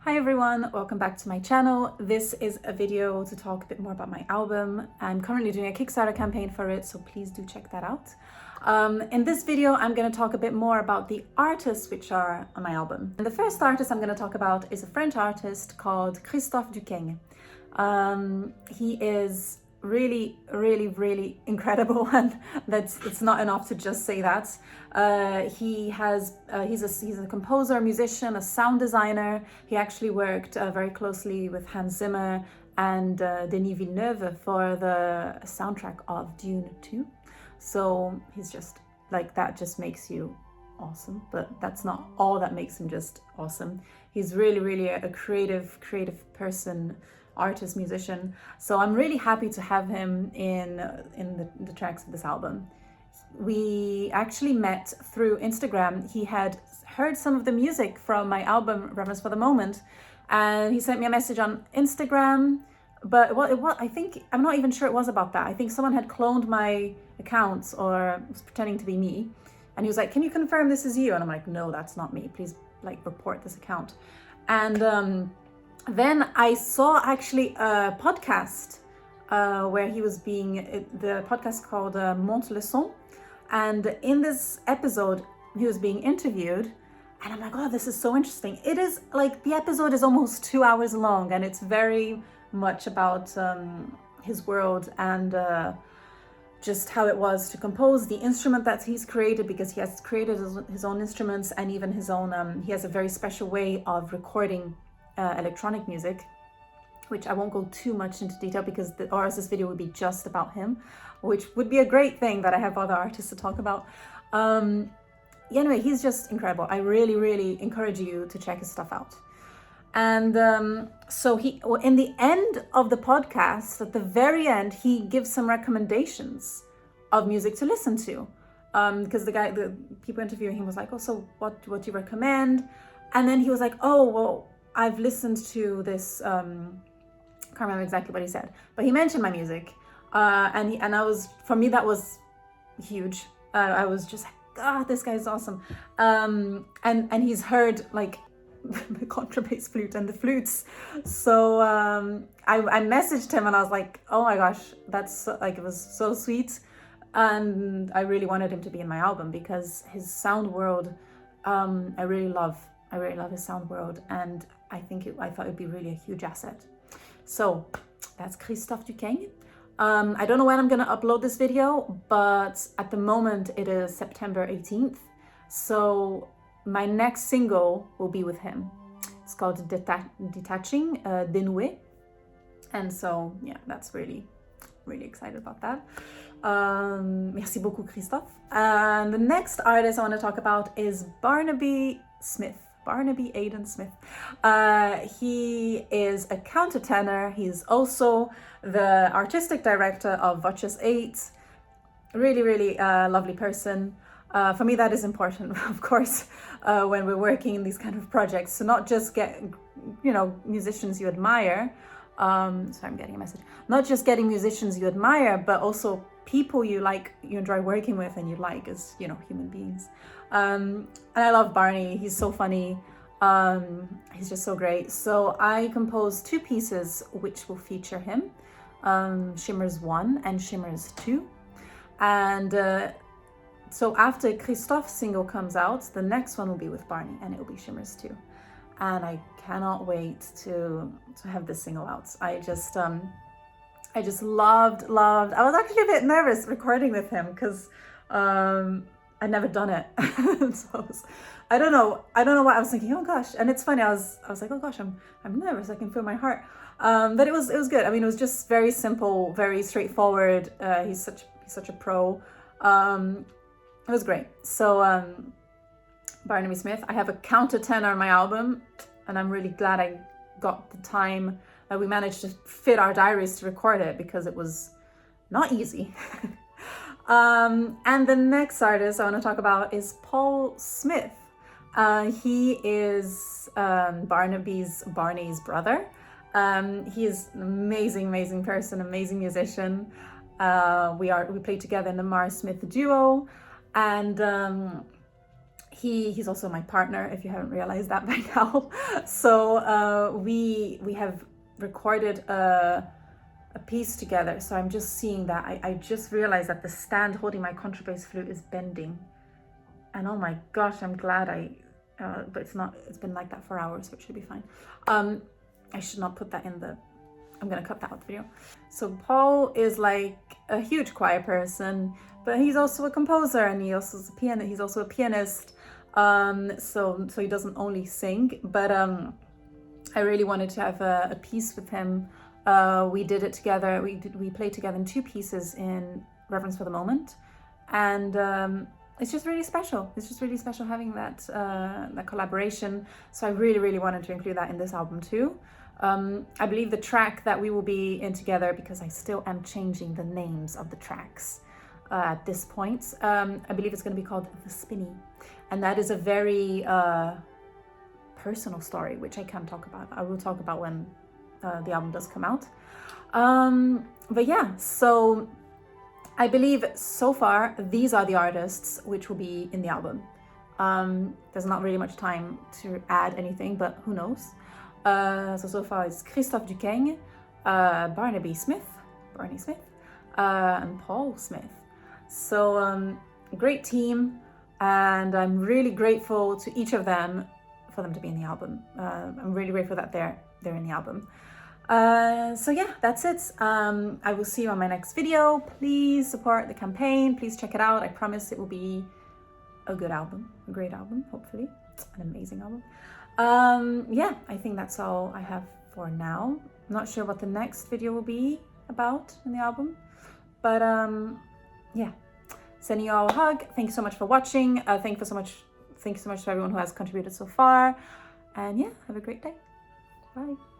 Hi everyone, welcome back to my channel. This is a video to talk a bit more about my album. I'm currently doing a Kickstarter campaign for it, so please do check that out. In this video, I'm going to talk a bit more about the artists which are on my album. And the first artist I'm going to talk about is a French artist called Christophe Duquesne. He is really incredible, and it's not enough to just say that. He's a composer, musician, a sound designer. He actually worked very closely with Hans Zimmer and Denis Villeneuve for the soundtrack of Dune 2. So he's just like, that just makes you awesome, but that's not all that makes him just awesome. He's really a creative person, artist, musician. So I'm really happy to have him in the tracks of this album. We actually met through Instagram. He had heard some of the music from my album Reverence for the Moment, and he sent me a message on Instagram. But I think, I'm not even sure it was about that. I think someone had cloned my account or was pretending to be me. And he was like, "Can you confirm this is you?" And I'm like, "No, that's not me. Please report this account." And then I saw actually a podcast where he was the podcast called Monte le Son. And in this episode, he was being interviewed. And I'm like, oh, this is so interesting. It is like, the episode is almost 2 hours long, and it's very much about his world and just how it was to compose, the instrument that he's created, because he has created his own instruments, and even his own, he has a very special way of recording electronic music, which I won't go too much into detail because this video would be just about him, which would be a great thing that I have other artists to talk about. Anyway, he's just incredible. I really encourage you to check his stuff out. And so in the end of the podcast, at the very end, he gives some recommendations of music to listen to. Because the people interviewing him was like, "Oh, so what do you recommend?" And then he was like, "Oh, well, I've listened to this." Can't remember exactly what he said, but he mentioned my music, for me that was huge. I was just like, "Ah, this guy's awesome," and he's heard like the contrabass flute and the flutes. So I messaged him and I was like, "Oh my gosh, that's it was so sweet," and I really wanted him to be in my album because his sound world, I really love his sound world, and I thought it'd be really a huge asset. So that's Christophe Duquesne. I don't know when I'm gonna upload this video, but at the moment it is September 18th. So my next single will be with him. It's called Detaching, Dénoué. And so, yeah, that's really excited about that. Merci beaucoup, Christophe. And the next artist I want to talk about is Barnaby Aiden Smith. He is a countertenor. He's also the artistic director of Voces 8. Really lovely person. For me, that is important, of course, when we're working in these kind of projects, to not just get, musicians you admire. Sorry, I'm getting a message. Not just getting musicians you admire, but also people you enjoy working with, and you like as, human beings. And I love Barney. He's so funny. He's just so great. So I composed 2 pieces which will feature him, Shimmers 1 and Shimmers 2. And so after Christophe's single comes out, the next one will be with Barney, and it will be Shimmers 2. And I cannot wait to have this single out. I just loved. I was actually a bit nervous recording with him because I'd never done it. So I don't know what I was thinking. Oh gosh. And it's funny, I was like, oh gosh, I'm nervous. I can feel my heart. But it was good. I mean, it was just very simple, very straightforward. He's such a pro. It was great. So Barnaby Smith. I have a countertenor on my album, and I'm really glad I got the time. We managed to fit our diaries to record it because it was not easy. And the next artist I want to talk about is Paul Smith. He is Barney's brother. He is an amazing person, amazing musician. We played together in the Mars Smith duo, and he's also my partner, if you haven't realized that by now. So we have recorded a piece together. So I'm just seeing that. I just realized that the stand holding my contrabass flute is bending. And oh my gosh, I'm glad but it's not, it's been like that for hours, so it should be fine. I should not put that in I'm gonna cut that out the video. So Paul is like a huge choir person, but he's also a composer, and he's also a pianist. So he doesn't only sing, but I really wanted to have a piece with him. We did it together. We played together in 2 pieces in Reverence for the Moment, and it's just really special. It's just really special having that collaboration. So I really wanted to include that in this album too. I believe the track that we will be in together, because I still am changing the names of the tracks at this point, I believe it's going to be called The Spinny, and that is a very personal story, which I can talk about. I will talk about when the album does come out. But yeah, so I believe so far these are the artists which will be in the album. There's not really much time to add anything, but who knows. So far it's Christophe Duquesne, Barney Smith, and Paul Smith. So great team, and I'm really grateful to each of them for them to be in the album. I'm really grateful that they're in the album. So yeah, that's it. I will see you on my next video. Please support the campaign. Please check it out. I promise it will be a good album, a great album, hopefully, an amazing album. Yeah, I think that's all I have for now. I'm not sure what the next video will be about in the album, but yeah, sending you all a hug. Thank you so much for watching. Thank you so much to everyone who has contributed so far, and yeah, have a great day. Bye.